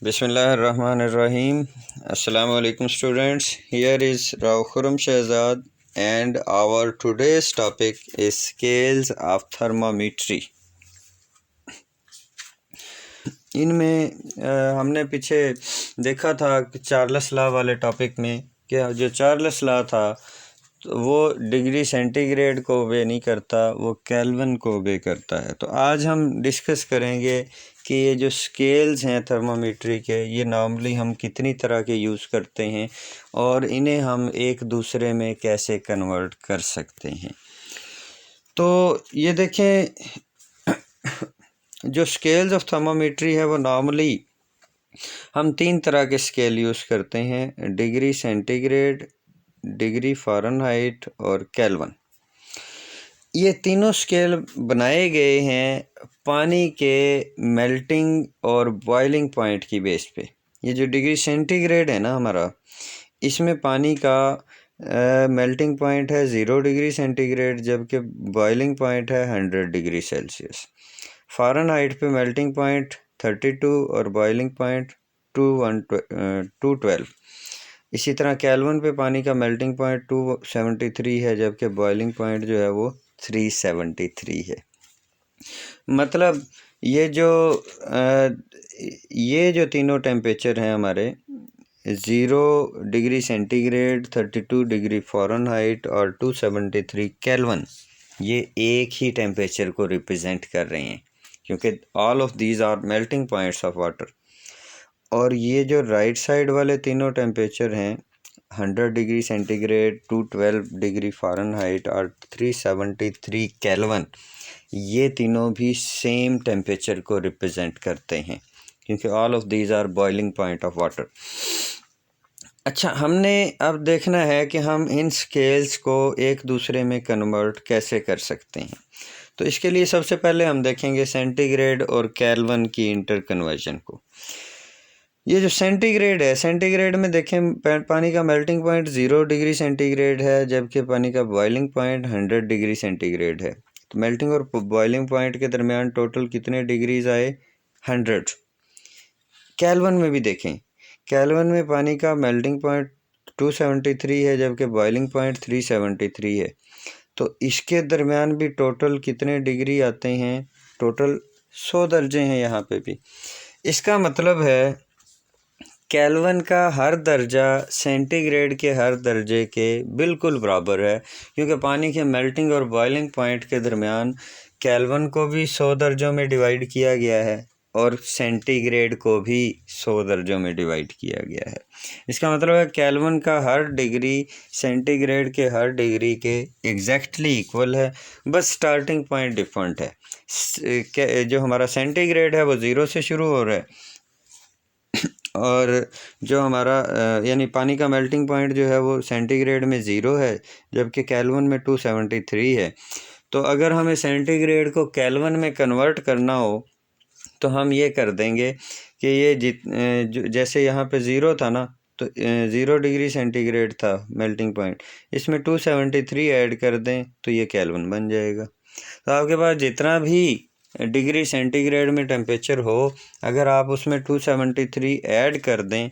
Bismillahirrahmanirrahim. Assalamu alaikum students. Here is Rao Khurram Shehzad and our today's topic is scales of thermometry. इनमें हमने पीछे देखा था कि चार्ल्स लॉ वाले टॉपिक में कि जो चार्ल्स लॉ था तो वो डिग्री सेंटीग्रेड को ओबे नहीं करता, वो केल्विन को ओबे करता है। तो आज हम डिस्कस करेंगे कि ये जो स्केल्स हैं थर्मामीट्री के, ये नॉर्मली हम कितनी तरह के यूज़ करते हैं और इन्हें हम एक दूसरे में कैसे कन्वर्ट कर सकते हैं। तो ये देखें, जो स्केल्स ऑफ थर्मामीट्री है वो नॉर्मली हम 3 तरह के स्केल यूज़ करते हैं: डिग्री सेंटीग्रेड, डिग्री फ़ारेनहाइट और केल्विन। ये तीनों स्केल बनाए गए हैं पानी के मेल्टिंग और बॉइलिंग पॉइंट की बेस पे। ये जो डिग्री सेंटीग्रेड है ना हमारा, इसमें पानी का मेल्टिंग पॉइंट है 0 डिग्री सेंटीग्रेड, जबकि बॉइलिंग पॉइंट है 100 डिग्री सेल्सियस। फ़ारेनहाइट पे मेल्टिंग पॉइंट 32 और बॉइलिंग पॉइंट 212। इसी तरह केल्विन पे पानी का मेल्टिंग पॉइंट 273 है, जबकि बॉइलिंग पॉइंट जो है वो 373 है। मतलब ये जो तीनों टेम्परेचर हैं हमारे, 0 डिग्री सेंटीग्रेड, 32 डिग्री फ़ारेनहाइट और 273 केल्विन, ये एक ही टेम्परेचर को रिप्रेजेंट कर रहे हैं, क्योंकि all of these are melting points of water. और ये जो राइट साइड वाले तीनों टेम्परेचर हैं, 100 डिग्री सेंटीग्रेड, 212 डिग्री फ़ारेनहाइट और 373 केल्विन, ये तीनों भी सेम टेम्परेचर को रिप्रेजेंट करते हैं, क्योंकि all of these are boiling point of water. अच्छा, हमने अब देखना है कि हम इन स्केल्स को एक दूसरे में कन्वर्ट कैसे कर सकते हैं। तो इसके लिए सबसे पहले हम देखेंगे सेंटीग्रेड और केल्विन की इंटर कन्वर्जन को। ये जो सेंटीग्रेड है, सेंटीग्रेड में देखें पानी का मेल्टिंग पॉइंट 0 डिग्री सेंटीग्रेड है, जबकि पानी का बॉइलिंग पॉइंट 100 डिग्री सेंटीग्रेड है। तो मेल्टिंग और बॉइलिंग पॉइंट के दरमियान टोटल कितने डिग्रीज आए? 100। केल्विन में भी देखें, केल्विन में पानी का मेल्टिंग पॉइंट 273 है, जबकि बॉइलिंग पॉइंट 373 है। तो इसके दरमियान भी टोटल कितने डिग्री आते हैं? टोटल 100 दर्जे हैं यहाँ पे भी। इसका मतलब है केल्विन का हर दर्जा सेंटीग्रेड के हर दर्जे के बिल्कुल बराबर है, क्योंकि पानी के मेल्टिंग और बॉइलिंग पॉइंट के दरमियान केल्विन को भी 100 दर्जों में डिवाइड किया गया है और सेंटीग्रेड को भी 100 दर्जों में डिवाइड किया गया है। इसका मतलब है केल्विन का हर डिग्री सेंटीग्रेड के हर डिग्री के एग्जैक्टली इक्वल है, बस स्टार्टिंग पॉइंट डिफरेंट है। जो हमारा सेंटीग्रेड है वो 0 से शुरू हो रहा है, और जो हमारा यानी पानी का मेल्टिंग पॉइंट जो है वो सेंटीग्रेड में 0 है, जबकि केल्विन में 273 है। तो अगर हमें सेंटीग्रेड को केल्विन में कन्वर्ट करना हो तो हम ये कर देंगे कि ये जैसे यहाँ पे 0 था ना, तो 0 डिग्री सेंटीग्रेड था मेल्टिंग पॉइंट, इसमें 273 ऐड कर दें तो ये केल्विन बन जाएगा। तो आपके पास जितना भी डिग्री सेंटीग्रेड में टेम्परेचर हो, अगर आप उसमें 273 ऐड कर दें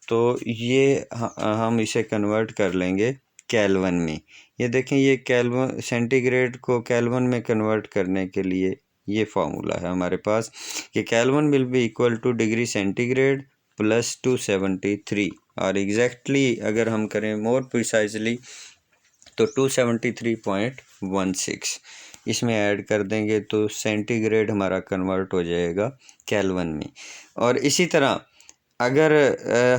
तो ये हम इसे कन्वर्ट कर लेंगे केल्विन में। ये देखें, ये केल्विन सेंटीग्रेड को केल्विन में कन्वर्ट करने के लिए ये फार्मूला है हमारे पास कि kelvin will be equal two degree centigrade plus 273, और एग्जैक्टली अगर हम करें मोर प्रिसाइजली तो 273.16 इसमें ऐड कर देंगे तो सेंटीग्रेड हमारा कन्वर्ट हो जाएगा केल्विन में। और इसी तरह अगर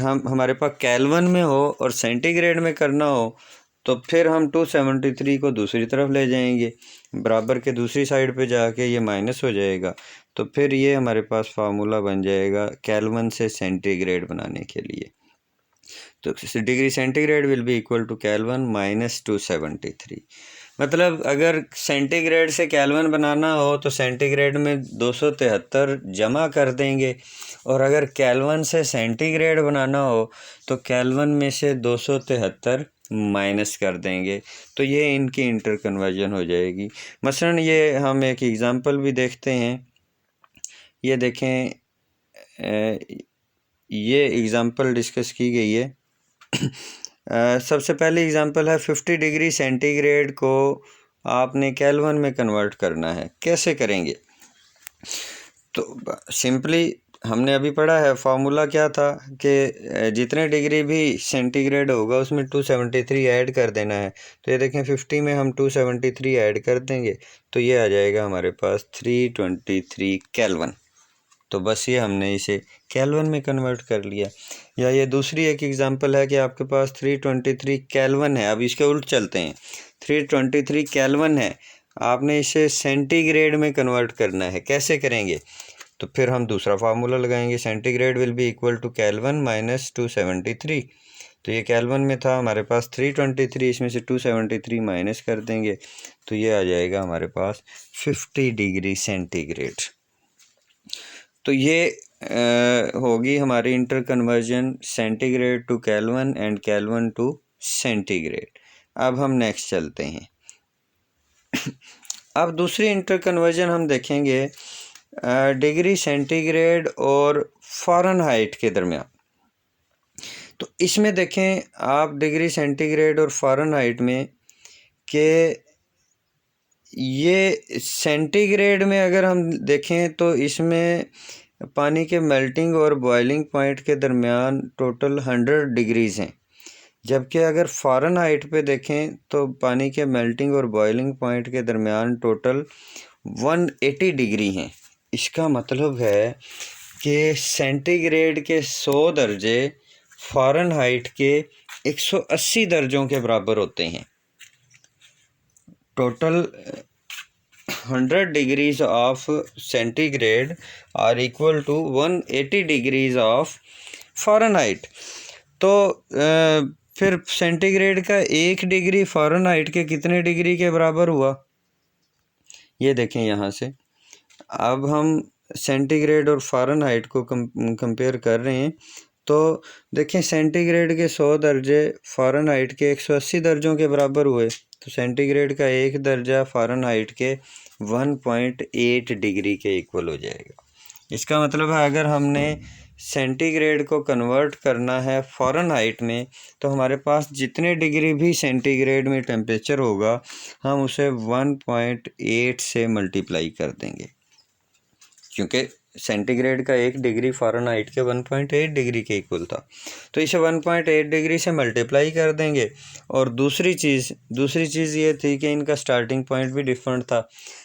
हमारे पास केल्विन में हो और सेंटीग्रेड में करना हो तो फिर हम 273 को दूसरी तरफ ले जाएंगे, बराबर के दूसरी साइड पे जाके ये माइनस हो जाएगा, तो फिर ये हमारे पास फार्मूला बन जाएगा केल्विन से सेंटीग्रेड बनाने के लिए। तो degree centigrade will be equal to kelvin minus 273। मतलब अगर सेंटीग्रेड से केल्विन बनाना हो तो सेंटीग्रेड में 273 जमा कर देंगे, और अगर केल्विन से सेंटीग्रेड बनाना हो तो केल्विन में से 273 माइनस कर देंगे, तो ये इनकी इंटर कन्वर्जन हो जाएगी। मसलन ये हम एक एग्ज़ाम्पल भी देखते हैं। ये देखें, ये एग्ज़ाम्पल डिस्कस की गई है। सबसे पहले एग्ज़ाम्पल है 50 डिग्री सेंटीग्रेड को आपने केल्विन में कन्वर्ट करना है। कैसे करेंगे? तो सिंपली हमने अभी पढ़ा है, फार्मूला क्या था कि जितने डिग्री भी सेंटीग्रेड होगा उसमें 273 ऐड कर देना है। तो ये देखें 50 में हम 273 ऐड कर देंगे तो ये आ जाएगा हमारे पास 323 केल्विन। तो बस ये हमने इसे केल्विन में कन्वर्ट कर लिया। या ये दूसरी एक एग्जांपल है कि आपके पास 323 केल्विन है। अब इसके उल्ट चलते हैं, 323 केल्विन है, आपने इसे सेंटीग्रेड में कन्वर्ट करना है। कैसे करेंगे? तो फिर हम दूसरा फार्मूला लगाएंगे, centigrade will be equal to kelvin minus 273। तो ये केल्विन में था हमारे पास 323, इसमें से 273 माइनस कर देंगे तो ये आ जाएगा हमारे पास 50 डिग्री सेंटीग्रेड। तो ये होगी हमारी inter conversion centigrade to kelvin and kelvin to centigrade. अब हम नेक्स्ट चलते हैं। अब दूसरी इंटर कन्वर्जन हम देखेंगे डिग्री सेंटीग्रेड और फ़ारेनहाइट के दरमियान। तो इसमें देखें आप डिग्री सेंटीग्रेड और फ़ारेनहाइट में कि ये सेंटीग्रेड में अगर हम देखें तो इसमें पानी के मेल्टिंग और बॉइलिंग पॉइंट के दरमियान टोटल 100 डिग्रीज़ हैं, जबकि अगर फ़ारेनहाइट पे देखें तो पानी के मेल्टिंग और बॉइलिंग पॉइंट के दरमियान टोटल 180 डिग्री हैं। इसका मतलब है कि सेंटीग्रेड के 100 दर्जे फ़ारेनहाइट के 180 दर्जों के बराबर होते हैं। Total 100 degrees of centigrade are equal to 180 degrees of Fahrenheit. तो फिर सेंटीग्रेड का 1 डिग्री फ़ारेनहाइट के कितने डिग्री के बराबर हुआ? ये देखें यहाँ से। अब हम सेंटीग्रेड और फ़ारेनहाइट को कंपेयर कर रहे हैं तो देखें सेंटीग्रेड के 100 दर्जे फ़ारेनहाइट के 180 दर्जों के बराबर हुए। तो सेंटीग्रेड का 1 दर्जा फ़ारेनहाइट के 1.8 डिग्री के इक्वल हो जाएगा। इसका मतलब है अगर हमने सेंटीग्रेड को कन्वर्ट करना है फ़ारेनहाइट में तो हमारे पास जितने डिग्री भी सेंटीग्रेड में टेम्परेचर होगा हम उसे 1.8 से मल्टीप्लाई कर देंगे, क्योंकि सेंटीग्रेड का 1 डिग्री फ़ारेनहाइट के 1.8 डिग्री के इक्वल था। तो इसे 1.8 डिग्री से मल्टीप्लाई कर देंगे। और दूसरी चीज़ ये थी कि इनका स्टार्टिंग पॉइंट भी डिफरेंट था।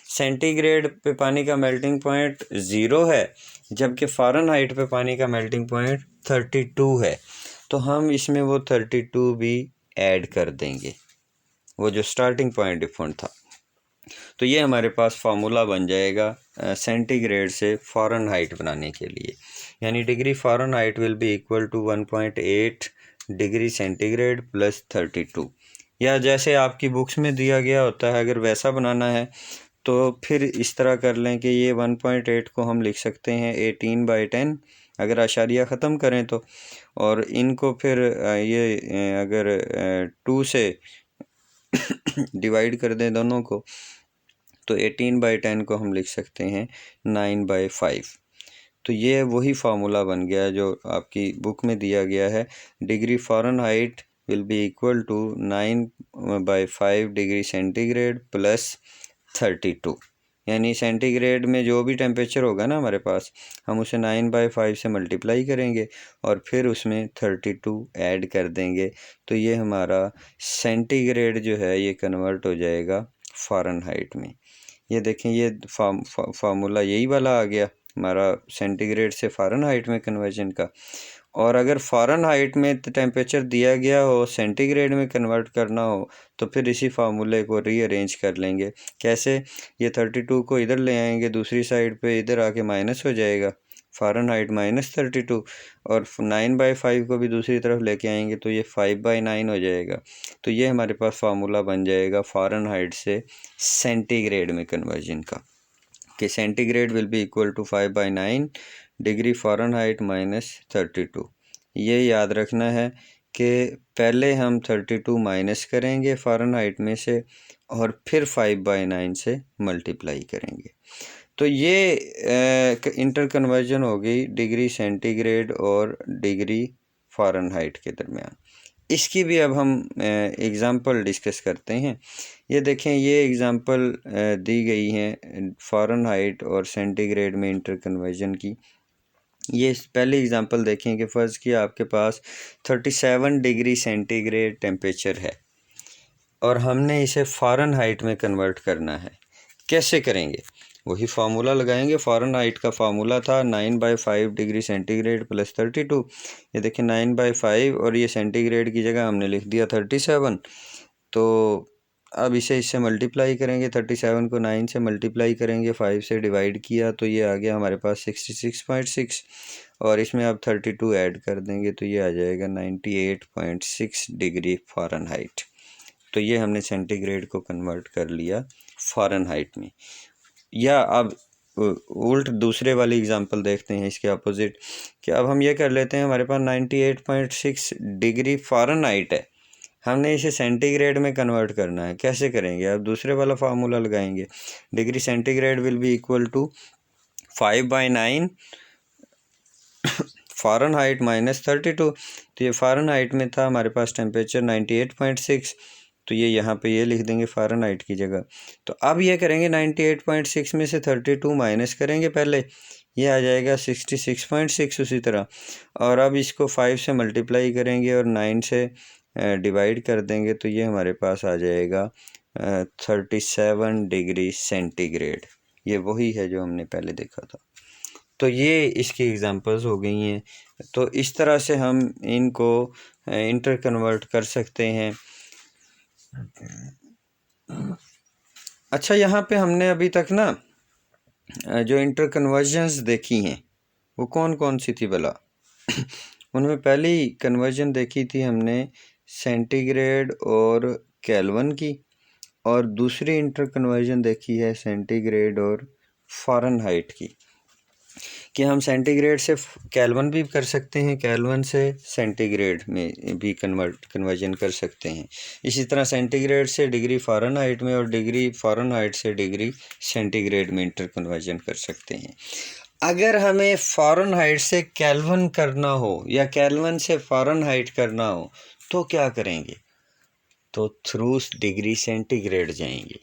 सेंटीग्रेड पे पानी का मेल्टिंग पॉइंट 0 है, जबकि फ़ारेनहाइट पे पानी का मेल्टिंग पॉइंट 32 है। तो हम इसमें वो 32 भी ऐड कर देंगे, वो जो स्टार्टिंग पॉइंट डिफरेंट था। तो ये हमारे पास फार्मूला बन जाएगा सेंटीग्रेड से फ़ारेनहाइट बनाने के लिए, यानी degree Fahrenheit will be equal to 1.8 degree centigrade plus 32। या जैसे आपकी बुक्स में दिया गया होता है, अगर वैसा बनाना है तो फिर इस तरह कर लें कि ये 1.8 को हम लिख सकते हैं 18/10 अगर आशारिया ख़त्म करें तो, और इनको फिर ये अगर 2 से डिवाइड कर दें दोनों को तो 18/10 को हम लिख सकते हैं 9/5। तो ये वही फार्मूला बन गया जो आपकी बुक में दिया गया है। Degree Fahrenheit will be equal to 9/5 degree centigrade plus 32, यानी सेंटीग्रेड में जो भी टेम्परेचर होगा ना हमारे पास, हम उसे 9/5 से मल्टीप्लाई करेंगे और फिर उसमें 32 ऐड कर देंगे। तो ये हमारा सेंटीग्रेड जो है ये कन्वर्ट हो जाएगा फ़ारेनहाइट में। ये देखें ये फार्मूला यही वाला आ गया हमारा सेंटीग्रेड से फ़ारेनहाइट में कन्वर्जन का। और अगर फ़ारेनहाइट में टेम्परेचर दिया गया हो सेंटीग्रेड में कन्वर्ट करना हो तो फिर इसी फार्मूले को रीअरेंज कर लेंगे। कैसे? ये 32 को इधर ले आएंगे, दूसरी साइड पे इधर आके माइनस हो जाएगा, फ़ारेनहाइट -32, और 9/5 को भी दूसरी तरफ लेके आएंगे तो ये 5/9 हो जाएगा। तो ये हमारे पास फार्मूला बन जाएगा फ़ारेनहाइट से सेंटीग्रेड में कन्वर्जन का, कि centigrade will be equal to 5/9 degree Fahrenheit -32। ये याद रखना है कि पहले हम 32 माइनस करेंगे फ़ारेनहाइट में से और फिर 5/9 से मल्टीप्लाई करेंगे। तो ये इंटर कन्वर्जन हो गई डिग्री सेंटीग्रेड और डिग्री फ़ारेनहाइट के दरमियान। इसकी भी अब हम एग्ज़ाम्पल डिस्कस करते हैं। ये देखें, ये एग्ज़ाम्पल दी गई हैं फ़ारेनहाइट और सेंटीग्रेड में इंटर कन्वर्जन की। ये पहली एग्ज़ाम्पल देखें कि फ़र्ज़ किया आपके पास 37 डिग्री सेंटीग्रेड टेम्परेचर है और हमने इसे फ़ारेनहाइट में कन्वर्ट करना है। कैसे करेंगे? वही फार्मूला लगाएंगे। फ़ारेनहाइट का फार्मूला था 9/5 डिग्री सेंटीग्रेड प्लस 32। ये देखिए 9/5 और ये सेंटीग्रेड की जगह हमने लिख दिया 37। तो अब इसे इससे मल्टीप्लाई करेंगे, 37 को 9 से मल्टीप्लाई करेंगे, 5 से डिवाइड किया तो ये आ गया हमारे पास 66.6 और इसमें अब 32 ऐड कर देंगे तो ये आ जाएगा 98.6 डिग्री फ़ारेनहाइट। तो ये हमने सेंटीग्रेड को कन्वर्ट कर लिया फ़ारेनहाइट में। या अब उल्ट दूसरे वाली एग्जांपल देखते हैं इसके अपोजिट, कि अब हम ये कर लेते हैं, हमारे पास 98.6 डिग्री फ़ारेनहाइट है, हमने इसे सेंटीग्रेड में कन्वर्ट करना है। कैसे करेंगे? अब दूसरे वाला फार्मूला लगाएंगे। Degree centigrade will be equal to 5/9 Fahrenheit minus 32। तो ये फ़ारेनहाइट में था हमारे पास टेम्परेचर 98.6, तो ये यहाँ पे ये लिख देंगे फ़ारेनहाइट की जगह। तो अब ये करेंगे 98.6 में से 32 माइनस करेंगे पहले, ये आ जाएगा 66.6 उसी तरह। और अब इसको 5 से मल्टीप्लाई करेंगे और 9 से डिवाइड कर देंगे तो ये हमारे पास आ जाएगा 37 डिग्री सेंटीग्रेड। ये वही है जो हमने पहले देखा था। तो ये इसकी एग्ज़ाम्पल्स हो गई हैं। तो इस तरह से हम इनको इंटर कन्वर्ट कर सकते हैं। अच्छा, यहाँ पे हमने अभी तक ना जो इंटर कन्वर्जन्स देखी हैं वो कौन कौन सी थी भला? उनमें पहली कन्वर्जन देखी थी हमने सेंटीग्रेड और केल्विन की, और दूसरी इंटर कन्वर्जन देखी है सेंटीग्रेड और फ़ारेनहाइट की, कि हम सेंटीग्रेड से केल्विन भी कर सकते हैं, केल्विन से सेंटीग्रेड में भी कन्वर्जन कर सकते हैं। इसी तरह सेंटीग्रेड से डिग्री फ़ारेनहाइट में और डिग्री फ़ारेनहाइट से डिग्री सेंटीग्रेड में इंटर कन्वर्जन कर सकते हैं। अगर हमें फ़ारेनहाइट से केल्विन करना हो या केल्विन से फ़ारेनहाइट करना हो तो क्या करेंगे? तो थ्रू डिग्री सेंटीग्रेड जाएंगे।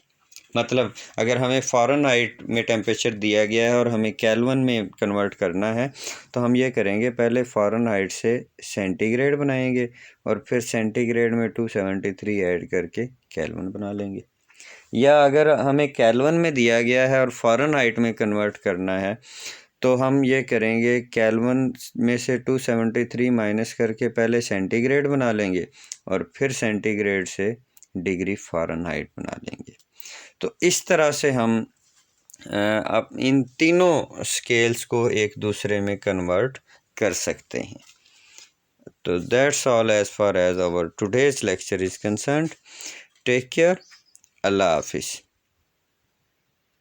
मतलब अगर हमें फ़ारेनहाइट में टेम्परेचर दिया गया है और हमें केल्विन में कन्वर्ट करना है तो हम ये करेंगे, पहले फ़ारेनहाइट से सेंटीग्रेड बनाएंगे और फिर सेंटीग्रेड में 273 ऐड करके केल्विन बना लेंगे। या अगर हमें केल्विन में दिया गया है और फ़ारेनहाइट में कन्वर्ट करना है तो हम ये करेंगे, केल्विन में से 273 माइनस करके पहले सेंटीग्रेड बना लेंगे और फिर सेंटीग्रेड से डिग्री फ़ारेनहाइट बना लेंगे। तो इस तरह से हम अब इन तीनों स्केल्स को एक दूसरे में कन्वर्ट कर सकते हैं। तो that's all as far as our today's lecture is concerned. Take care. अल्लाह हाफिज़।